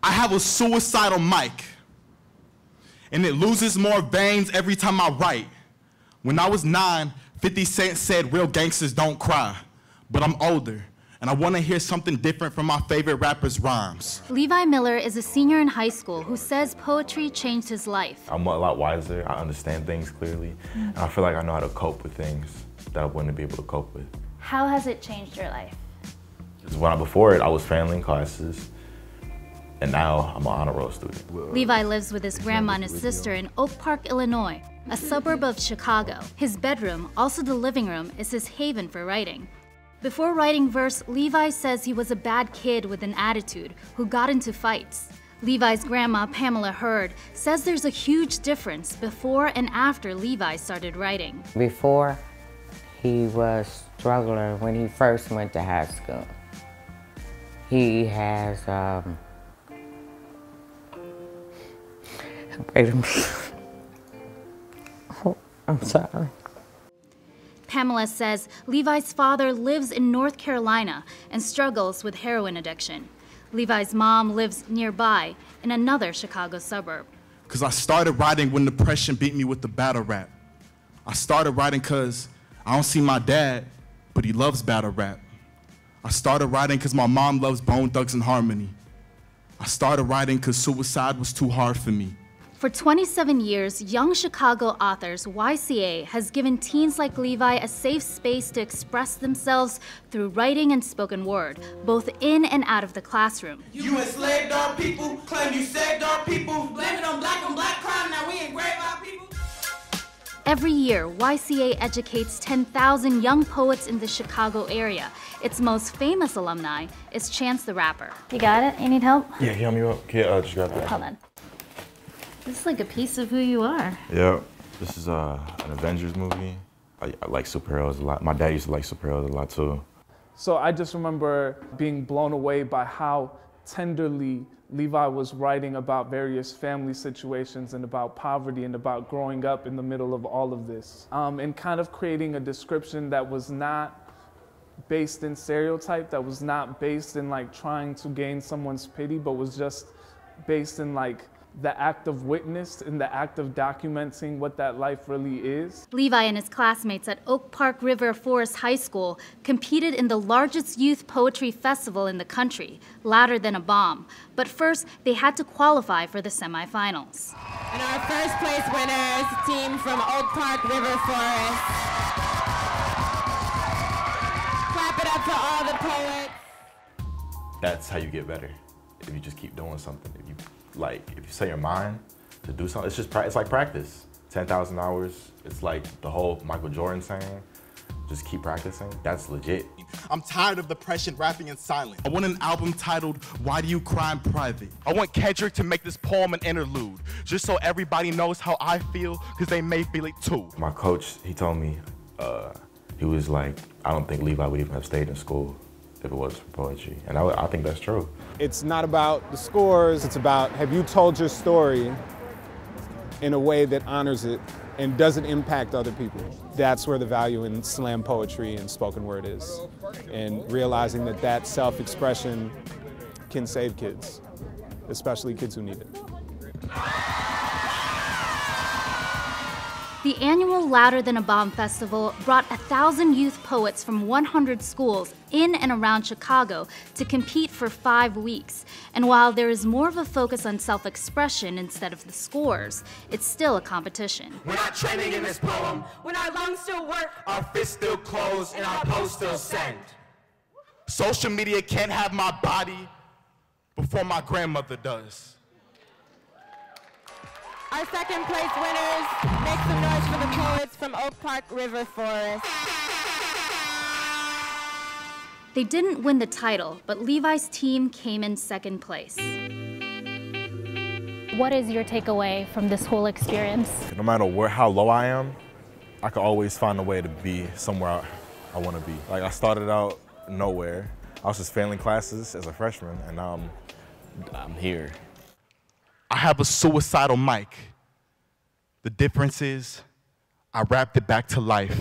I have a suicidal mic, and it loses more veins every time I write. When I was 9, 50 Cent said real gangsters don't cry, but I'm older, and I want to hear something different from my favorite rapper's rhymes. Levi Miller is a senior in high school who says poetry changed his life. I'm a lot wiser, I understand things clearly, and I feel like I know how to cope with things that I wouldn't be able to cope with. How has it changed your life? Before it, I was failing classes, and now I'm an honor roll student. Levi lives with his grandma and his sister in Oak Park, Illinois, a suburb of Chicago. His bedroom, also the living room, is his haven for writing. Before writing verse, Levi says he was a bad kid with an attitude who got into fights. Levi's grandma, Pamela Hurd, says there's a huge difference before and after Levi started writing. Before, he was struggling when he first went to high school. He has, wait a minute. Oh, I'm sorry. Pamela says Levi's father lives in North Carolina and struggles with heroin addiction. Levi's mom lives nearby in another Chicago suburb. Cause I started writing when depression beat me with the battle rap. I started writing cause I don't see my dad, but he loves battle rap. I started writing cause my mom loves Bone Thugs and Harmony. I started writing cause suicide was too hard for me. For 27 years, Young Chicago Authors, YCA, has given teens like Levi a safe space to express themselves through writing and spoken word, both in and out of the classroom. You enslaved our people, claim you saved our people, blame it on black crime, now we engrave our people. Every year, YCA educates 10,000 young poets in the Chicago area. Its most famous alumni is Chance the Rapper. You got it? You need help? Yeah, help me up. Yeah, just grab that. Hold on. This is like a piece of who you are. Yeah, this is an Avengers movie. I like superheroes a lot. My dad used to like superheroes a lot too. So I just remember being blown away by how tenderly Levi was writing about various family situations and about poverty and about growing up in the middle of all of this. And kind of creating a description that was not based in stereotype, that was not based in like trying to gain someone's pity, but was just based in like the act of witness and the act of documenting what that life really is. Levi and his classmates at Oak Park River Forest High School competed in the largest youth poetry festival in the country, Louder Than a Bomb. But first, they had to qualify for the semifinals. And our first place winners, team from Oak Park River Forest. Clap it up for all the poets. That's how you get better. If you just keep doing something. If you set your mind to do something, it's like practice. 10,000 hours, it's like the whole Michael Jordan saying, just keep practicing. That's legit. I'm tired of depression rapping in silence. I want an album titled, Why Do You Cry in Private? I want Kendrick to make this poem an interlude, just so everybody knows how I feel, because they may feel it too. My coach, he told me, he was like, I don't think Levi would even have stayed in school if it was for poetry. And I think that's true. It's not about the scores, it's about have you told your story in a way that honors it and doesn't impact other people. That's where the value in slam poetry and spoken word is. And realizing that that self-expression can save kids, especially kids who need it. The annual Louder Than a Bomb festival brought 1,000 youth poets from 100 schools in and around Chicago to compete for 5 weeks. And while there is more of a focus on self-expression instead of the scores, it's still a competition. We're not training in this poem, when our lungs still work, our fists still close, and our posts still send. Social media can't have my body before my grandmother does. Our second place winners, make some noise for the poets from Oak Park River Forest. They didn't win the title, but Levi's team came in second place. What is your takeaway from this whole experience? No matter how low I am, I can always find a way to be somewhere I want to be. Like I started out nowhere. I was just failing classes as a freshman, and now I'm here. I have a suicidal mic. The difference is I wrapped it back to life.